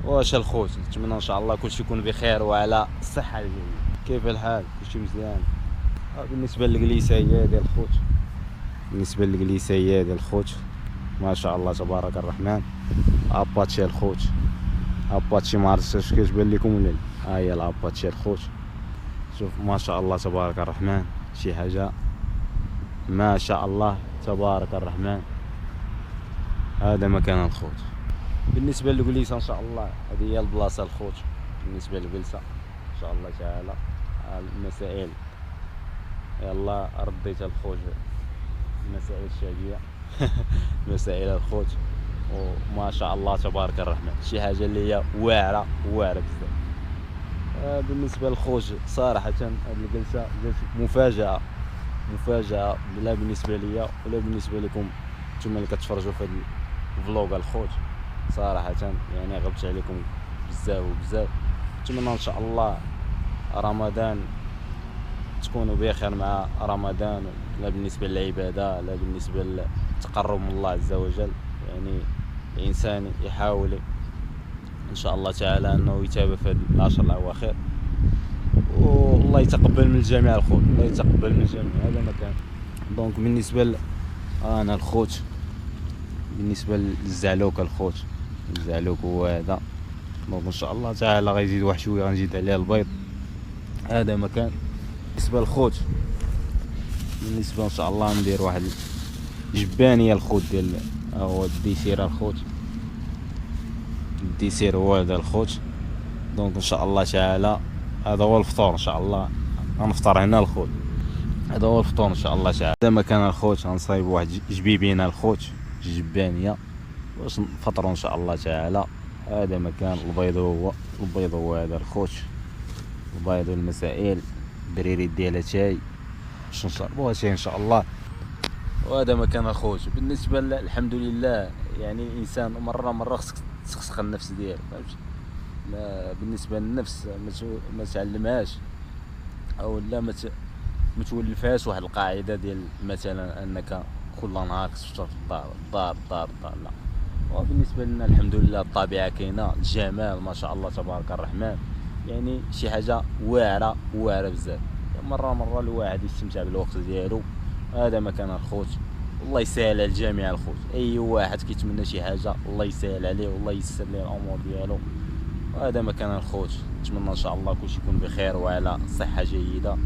واش الخوت، نتمنى ان شاء الله كلشي يكون بخير وعلى الصحه ديالي. كيف الحال؟ كلشي مزيان؟ بالنسبه للجليسه هي ديال الخوت، بالنسبه للجليسه هي ديال الخوت ما شاء الله تبارك الرحمن. اباتشي الخوت، اباتشي ما عرفتش واش كتبان لكم ولا لا. ها هي الاباتشي الخوت، شوف ما شاء الله تبارك الرحمن، شي حاجه ما شاء الله تبارك الرحمن. هذا مكان الخوت. بالنسبه للجليسه ان شاء الله هذه هي البلاصه الخوت. بالنسبه للجلسه ان شاء الله تعالى المسائل يلا رديت الخوت، المسائل الشعبيه مسائل الخوت وما شاء الله تبارك الرحمن، شي حاجه اللي هي واعره واعره بزاف. بالنسبه للخوت صراحه هذه الجلسه جات مفاجاه لا بالنسبه ليا ولا بالنسبه لكم نتوما اللي كتفرجوا في هذا الفلوق الخوت. صراحه يعني غبت عليكم بزاف وبزاف. نتمنى ان شاء الله رمضان تكونوا بخير مع رمضان، لا بالنسبه للعباده لا بالنسبه للتقرب من الله عز وجل. يعني الانسان يحاول ان شاء الله تعالى انه يتابع في العشر الاواخر، والله يتقبل من الجميع الخوت، الله يتقبل من الجميع. هذا مكان دونك بالنسبه انا الخوت، بالنسبه للزعلوك الخوت، الزعلوك هو هذا. دونك ان شاء الله تعالى غيزيد واحد شويه غنزيد عليه البيض. هذا مكان بالنسبه للخوت. بالنسبه ان شاء الله ندير واحد جبانيه الخوت ديال هو الديسير الخوت، الديسير هو هذا الخوت. دونك ان شاء الله تعالى هذا هو الفطور ان شاء الله، غنفطر هنا الخوت. هذا هو الفطور ان شاء الله تعالى. هذا مكان الخوت، غنصايب واحد جبيبينه الخوت جبانيه باش نفطروا ان شاء الله تعالى. هذا مكان البيض هو هذا الخوت، البيض والمسائل الدريري ديالها تاي باش نشربوها تاي ان شاء الله. وهذا مكان الخوت. بالنسبه الحمد لله يعني الانسان مره خصك تسخسخ النفس ديالك، فهمتي؟ بالنسبه للنفس ما تعلمهاش او لا ما تولفهاش واحد القاعده ديال مثلا انك كل نهار تفطر في الدار لا. وبالنسبه لنا الحمد لله الطبيعه كاينه، الجمال ما شاء الله تبارك الرحمن، يعني شي حاجه واعره بزاف. مره الواحد يستمتع بالوقت ديالو. هذا مكان الخوت، الله يسهل على الجميع الخوت. اي واحد كيتمنى شي حاجه الله يسهل عليه والله ييسر ليه الامور ديالو. وهذا مكان الخوت. نتمنى ان شاء الله كلشي يكون بخير وعلى صحه جيده.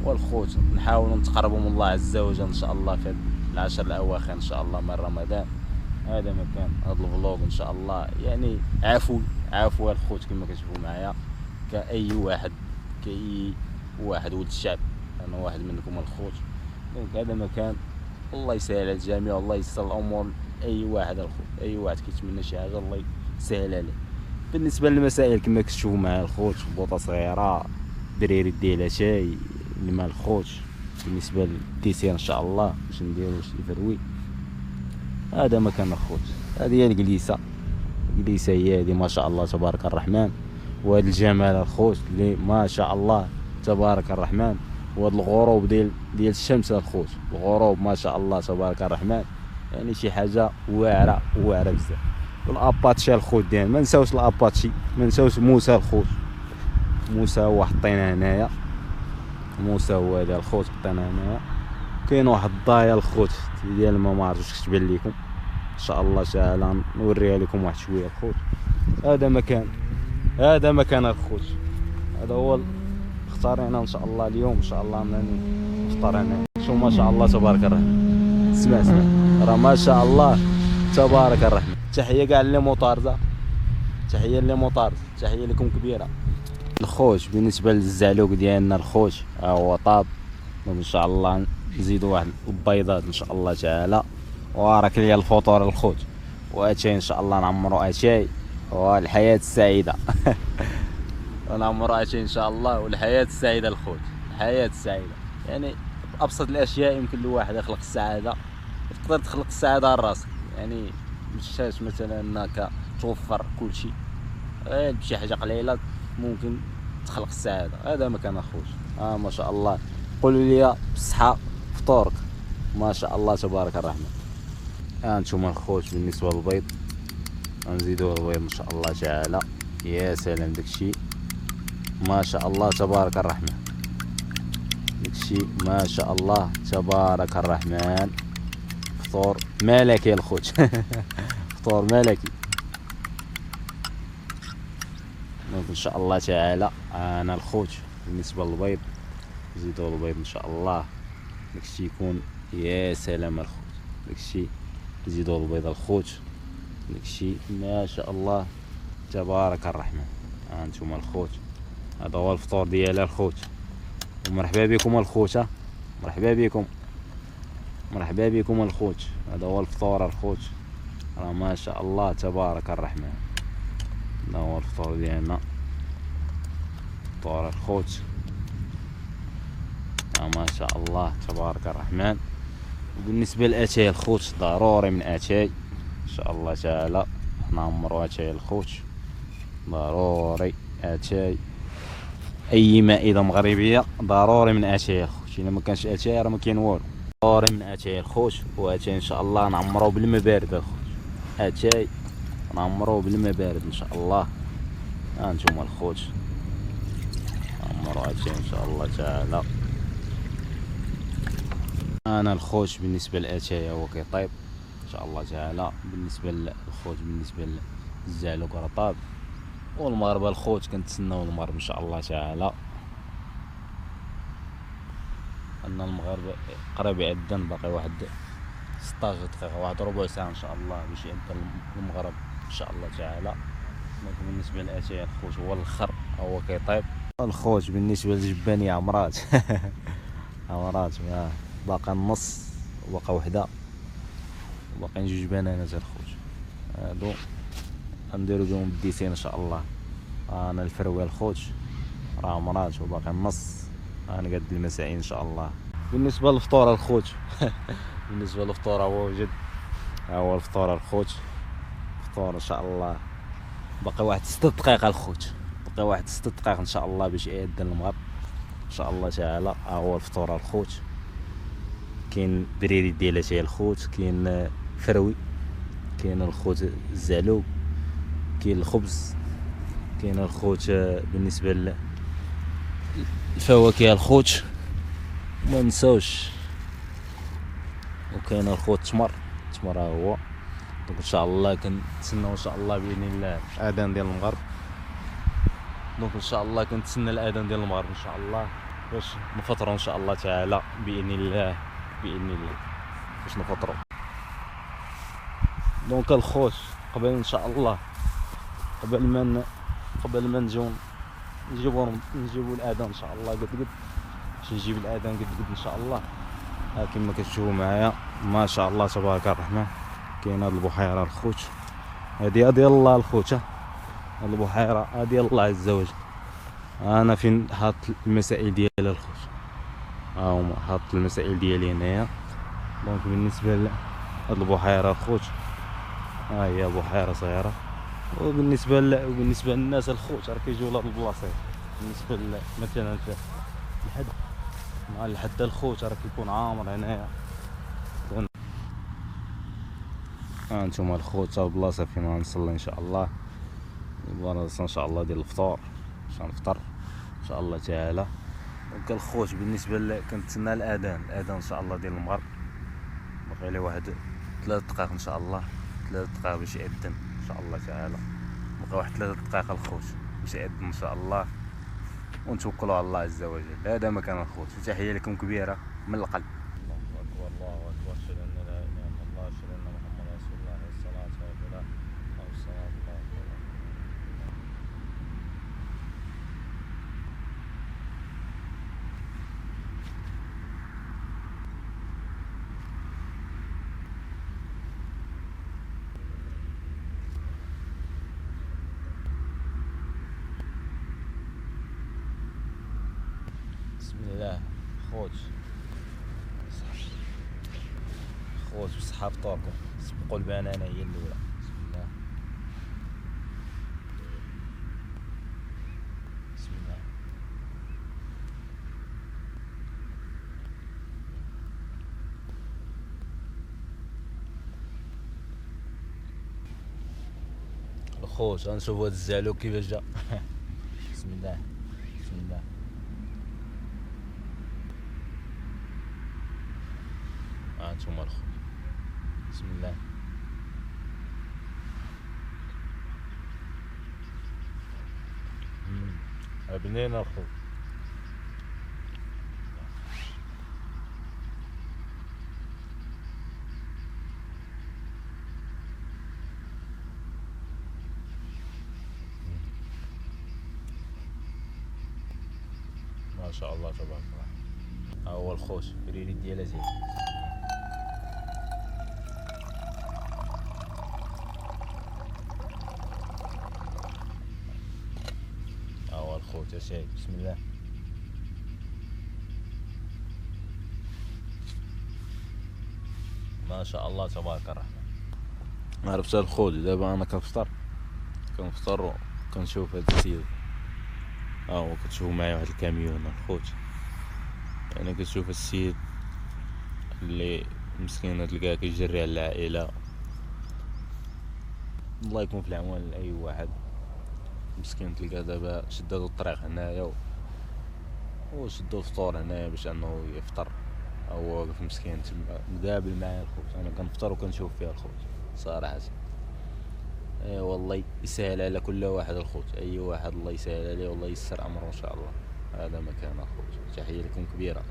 والخوت نحاولوا نتقربوا من الله عز وجل ان شاء الله في العشر الاواخر ان شاء الله من رمضان. هذا مكان هذا الفلوق ان شاء الله يعني عفو الخوت كما كتشوفوا معايا كاي واحد ولد الشعب، انا واحد منكم الخوت. دونك هذا مكان الله يسهل على الجميع والله يسر الامور اي واحد الخوت، اي واحد كيتمنى شي حاجه الله يسهل عليه. بالنسبه للمسائل كما كتشوفوا معايا الخوت، بوطه صغيره دريري ديالها شاي الماء الخوت. بالنسبه للديسير ان شاء الله باش نديرو شي فروي. هذا مكان الخوت. هذه هي الجليسه هي هذه ما شاء الله تبارك الرحمن. وهذا الجمال الخوت اللي ما شاء الله تبارك الرحمن. وهذا الغروب ديال الشمس الخوت، الغروب ما شاء الله تبارك الرحمن، يعني شي حاجه واعره بزاف. والاباتشي الخوت ديالنا ما نساوش الاباتشي، ما نساوش موسى الخوت. موسى هو حطينا هنايا، موسى هو هذا الخوت حطينا هنايا. كاين واحد الضايه الخوت ديال ما عرفتش واش كتبان لكم ان شاء الله تعالى نوريها لكم واحد شويه الخوت. هذا مكان الخوت. هذا هو اختارينا ان شاء الله اليوم ان شاء الله نفطر هنا. شوف ما شاء الله تبارك الرحمن، اسمع راه ما شاء الله تبارك الرحمن. تحيه كاع اللي موطارزه، تحيه لكم كبيره الخوت. بالنسبه للزعلوك ديالنا الخوت ها هو طاب. ان شاء الله نزيدوا واحد البيضات ان شاء الله تعالى. وراك ليا الفطور الخوت واتاي ان شاء الله نعمروا اتاي والحياه السعيده ونعمروا اتاي ان شاء الله والحياه السعيده الخوت. الحياه السعيده يعني ابسط الاشياء يمكن الواحد يخلق السعاده، تقدر تخلق السعاده لراسك. يعني مشاش مثلا انك توفر كل شيء، بشي حاجه قليله ممكن تخلق السعاده. هذا مكان اخوت. ما شاء الله قولوا لي بالصحه فطورك ما شاء الله تبارك الرحمن. انتم الخوت بالنسبه للبيض غنزيدو البيض ان شاء الله تعالى. يا سلام داكشي ما شاء الله تبارك الرحمن، داكشي ما شاء الله تبارك الرحمن. فطور ملكي الخوت فطور ملكي. دونك ان شاء الله تعالى انا الخوت بالنسبه للبيض نزيدو البيض ان شاء الله. داكشي يكون يا سلام الخوت، داكشي نزيدو البيض الخوت، داكشي ما شاء الله تبارك الرحمن. هانتوما الخوت هذا هو الفطور ديال الخوت. ومرحبا بكم الخوت، مرحبا بكم، مرحبا بكم الخوت. هذا هو الفطور الخوت، راه ما شاء الله تبارك الرحمن. هذا هو الفطور ديالنا، فطور الخوت ما شاء الله تبارك الرحمن. وبالنسبه لاتاي الخوت ضروري من اتاي ان شاء الله تعالى نعمرو اتاي الخوت، ضروري اتاي اي مائده مغربيه ضروري من اتاي الخوت. الا ما كانش اتاي راه ما كاين والو، ضروري من اتاي الخوت. واتاي ان شاء الله نعمروه بالماء بارد الخوت، اتاي نعمروه بالماء بارد ان شاء الله. ها انتم الخوت نعمرو اتاي ان شاء الله تعالى. انا الخوت بالنسبه لاتاي هو كيطيب ان شاء الله تعالى. بالنسبه للخوت بالنسبه للزعلوك راه طاب. والمغربه الخوت كنتسناو المغرب ان شاء الله تعالى، ان المغرب قريب يعدن باقي واحد 16 دقيقه، واحد ربع ساعه ان شاء الله باش يعدن المغرب ان شاء الله تعالى. دونك بالنسبه لاتاي الخوت هو الاخر هو كيطيب. الخوت بالنسبه للجبانيه عمرات عمرات باقا النص وباقا وحده، وباقيين جوج بنانات الخوت. هادو غنديرو بهم الديسين ان شاء الله. انا الفروه الخوت راه عمرات وباقي النص غنقاد المسائي ان شاء الله. بالنسبه للفطور الخوت بالنسبه للفطور هو وجد، هو الفطور الخوت. فطور ان شاء الله باقي واحد 6 دقائق الخوت، باقي واحد 6 دقائق ان شاء الله باش يأذن المغرب ان شاء الله تعالى. هو الفطور الخوت. كاين بريري ديال اتاي الخوت، كاين فروي، كاين الخوت الزعلوب، كاين الخبز، كاين الخوت بالنسبه للفواكه الخوت ما نساوش، وكاين الخوت التمر، التمر هو. دونك ان شاء الله كنتسناو ان شاء الله باذن الله الاذان ديال المغرب. دونك ان شاء الله كنتسنى الاذان ديال المغرب ان شاء الله باش نفطروا ان شاء الله تعالى باذن الله، باذن الله باش نفطروا. دونك الخوت قبل ان شاء الله قبل ما نجيبوا الاذان ان شاء الله قد باش نجيب الاذان قد ان شاء الله. ها كما كتشوفوا معايا ما شاء الله تبارك الرحمن. كاين هاد البحيره الخوت، هادي ديال الله الخوت، هاد البحيره ديال الله عز وجل. انا فين حاط المسائل ديال الخوت، ها هما حاط المسائل ديالي هنايا. دونك بالنسبه لهاد البحيره الخوت ها هي بحيره صغيره. وبالنسبه للناس الخوت راه كيجيو لهاد البلاصه. بالنسبه مثلا في الحد مع الحد الخوت راه كيكون عامر هنايا. ها انتم الخوت البلاصه فين غنصلي ان شاء الله، البلاصه ان شاء الله ديال الفطور باش نفطر ان شاء الله تعالى. دونك الخوت بالنسبه كنتسنى الاذان ان شاء الله ديال المغرب، باقي لي واحد 3 دقائق ان شاء الله، 3 دقائق باش يأذن ان شاء الله تعالى. بقى واحد 3 دقائق الخوت باش يأذن ان شاء الله، ونتوكلوا على الله عز وجل. هذا مكان الخوت، وتحيه لكم كبيره من القلب. الله اكبر الله اكبر، اشهد ان لا اله الا الله، اشهد ان محمدا رسول الله، الصلاه والسلام على الصلاه بسم الله. خوت بصحة فطوركم، سبقوا البنانه هي الاولى. بسم الله بسم الله. الخوت. غنشوفو هاد الزعلوك كيفاش جا. بسم الله بسم الله. هانتوما الخوت بسم الله. بنينة الخوت. ما شاء الله تبارك الله. ها هو الخوت ريري ديالها زين. ها هو الخوت يا سيدي بسم الله. ما شاء الله تبارك الرحمن. عرفت الخوت. دابا انا كنفطر وكنشوف هاد السيد. ها هو كتشوفو معايا واحد الكاميون الخوت. يعني كتشوف السيد اللي مسكين تلقاه كيجري على العائلة. الله يكون في العون لأي واحد مسكين تلقاه دابا شداتو الطريق هنايا وشدو الفطور هنايا باش انه يفطر. هو واقف مسكين تما مقابل معايا الخوت. انا كنفطر وكنشوف فيها الخوت صراحة. اي والله يسهل على كل واحد الخوت. اي واحد الله يسهل عليه والله ييسر امره ان شاء الله. هذا مكان الخوت. تحية لكم كبيرة.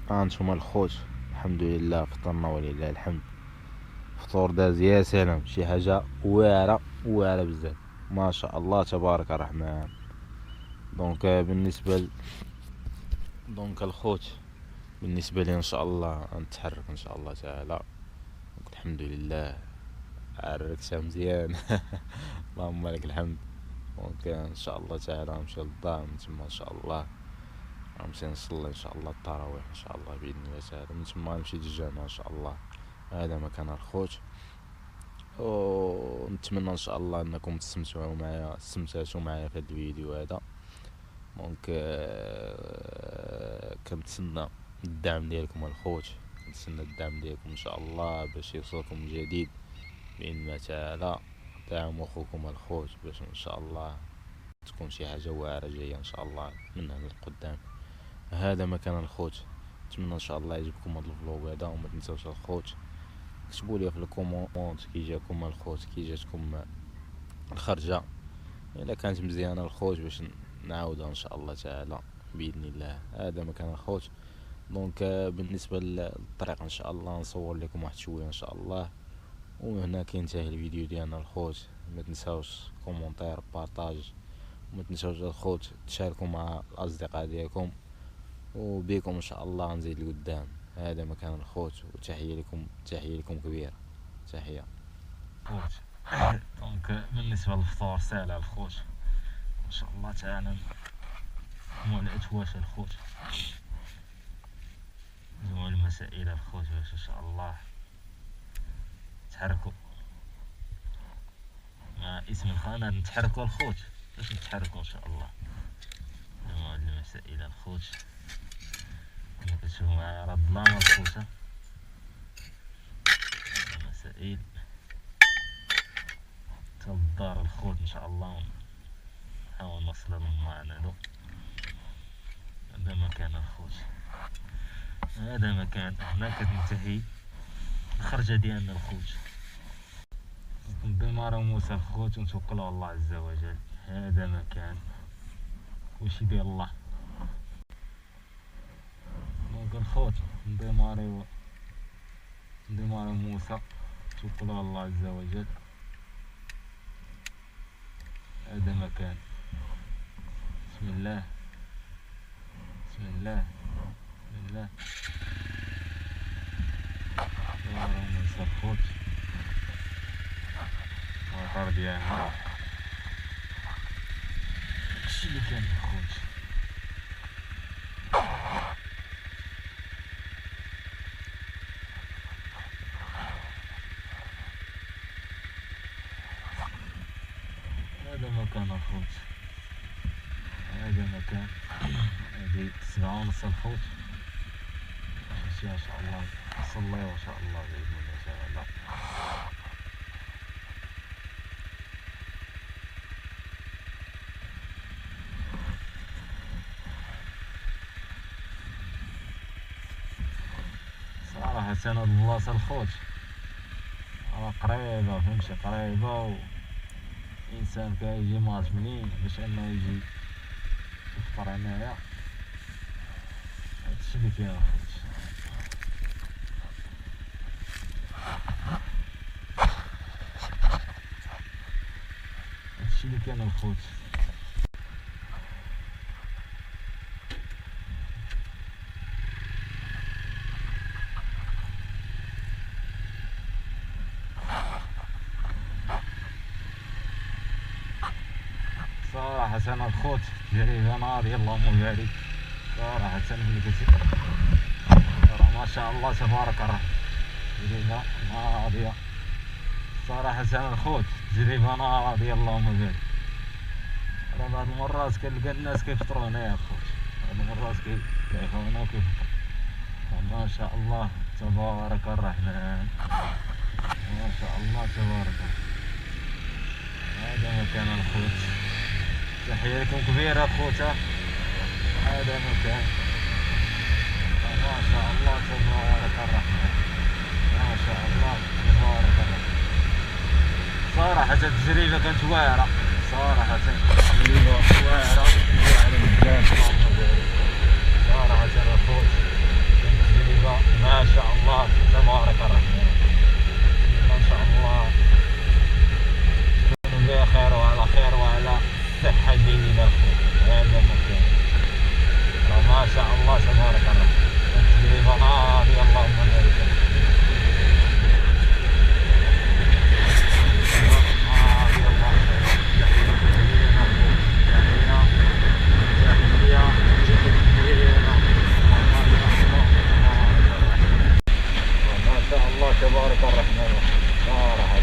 انتم الخوت. الحمد لله فطرنا ولله الحمد. فطور داز يا سلام. شي حاجة واعرة بزاف ما شاء الله تبارك الرحمن. دونك الخوت بالنسبة لي ان شاء الله نتحرك ان شاء الله تعالى. الحمد لله عركتها مزيان. اللهم لك الحمد. دونك ان شاء الله تعالى نمشي للدار من تما ان شاء الله. غنمشي نصلي ان شاء الله التراويح ان شاء الله باذن الله تعالى. من تما نمشي للجامع ان شاء الله. هذا مكان الخوت. ونتمنى ان شاء الله انكم استمتعتوا معايا في هذا الفيديو هذا. دونك كنتسنى الدعم ديالكم الخوت. كنتسنى الدعم ديالكم ان شاء الله باش يوصلكم جديد باذن الله تعالى. دعموا اخوكم الخوت باش ان شاء الله تكون شي حاجه واعره جايه ان شاء الله من هنا لقدام. هذا مكان الخوت. نتمنى ان شاء الله يعجبكم هذا الفلوق هذا. وما تنساوش الخوت كتبوا لي في الكومونت كي جاكم الخوت كي جاتكم الخرجه الا كانت مزيانه الخوت باش نعاودها ان شاء الله تعالى باذن الله. هذا مكان الخوت. دونك بالنسبه للطريق ان شاء الله نصور لكم واحد شويه ان شاء الله. وهنا كينتهي الفيديو ديالنا الخوت. ما تنساوش كومونتير بارطاج. وما تنساوش الخوت تشاركوا مع الاصدقاء ديالكم. وبيكم ان شاء الله نزيد لقدام. هذا مكان الخوت. وتحية لكم كبيرة. تحية خوت. دونك بالنسبة للفطور ساهل الخوت ان شاء الله تعالى. مول الاتواش الخوت. مول المسائل الخوت باش ان شاء الله تحركوا مع اسم القناة. نتحركوا الخوت باش نتحركوا ان شاء الله. مول المسائل الخوت. كما كتشوفوا معايا راه الظلام الخوت. مسائل حتى للدار الخوت ان شاء الله. نحاول نوصل لهم معنا هادو. هذا مكان الخوت. هذا مكان. هنا كتنتهي الخرجة ديالنا الخوت. بما راه موسى الخوت ونتوكلوا على الله عز وجل. هذا مكان وش يدير الله. دونك الخوت نديماريو موسى توكلوا على الله عز وجل. هذا مكان. بسم الله بسم الله بسم الله. راه موسى الخوت. المطار ديالنا هادشي اللي كان الخوت. هذا مكان الخوت. هذا مكان. هذه 7:30 الخوت. نمشي ان شاء الله نصلي وان شاء الله باذن الله تعالى. صراحة هاد البلاصة الخوت قريبة، فهمتي، قريبة، الانسان كيجي ماط منين باش انه يجي يفطر هنايا. هادشي اللي كاين اخوت. هادشي اللي كاين الخوت. صراحة أنا الخوت تجربة ناضية اللهم بارك. صراحة ملي راه ما شاء الله تبارك الرحمن، تجربة ناضية. صراحة أنا الخوت تجربة ناضية اللهم بارك. راه بعض المرات كنلقى الناس كيفطرو هنايا الخوت، بعض المرات كيعيشو وكيفطرو. ما شاء الله تبارك الرحمن، ما شاء الله تبارك الرحمن. هذا مكان الخوت. تحية لكم كبيرة خوتا. هذا مكان ما شاء الله تبارك الرحمن، ما شاء الله تبارك الرحمن. صراحة التجربة كانت واعرة، صراحة تجربة واعرة على بزاف. صراحة الخوت كانت تجربة ما شاء الله تبارك الرحمن، ما شاء الله. تكونوا بخير وعلى خير وعلى صحة جيدة الخوت. هذا مكان ما شاء الله تبارك الرحمن. تجربة ناضية اللهم بارك. تبارك الرحمن. صراحة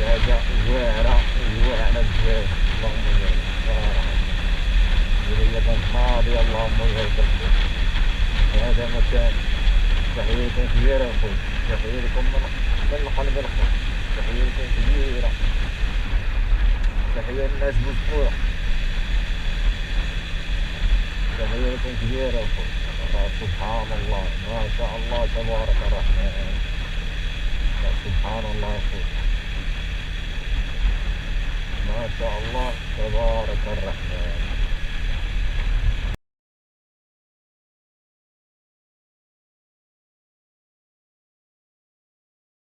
حاجة زوينة زوينة بزاف اللهم بارك. صراحة تجربة ناضية اللهم بارك. هذا مكان تحية لكم كبيرة الخوت، تحية لكم من القلب الخوت، تحية لكم كبيرة، تحية للناس بوسطورة، تحية لكم كبيرة الخوت. سبحان الله ما شاء الله تبارك الرحمن. سبحان الله الخوت، ما شاء الله تبارك الرحمن.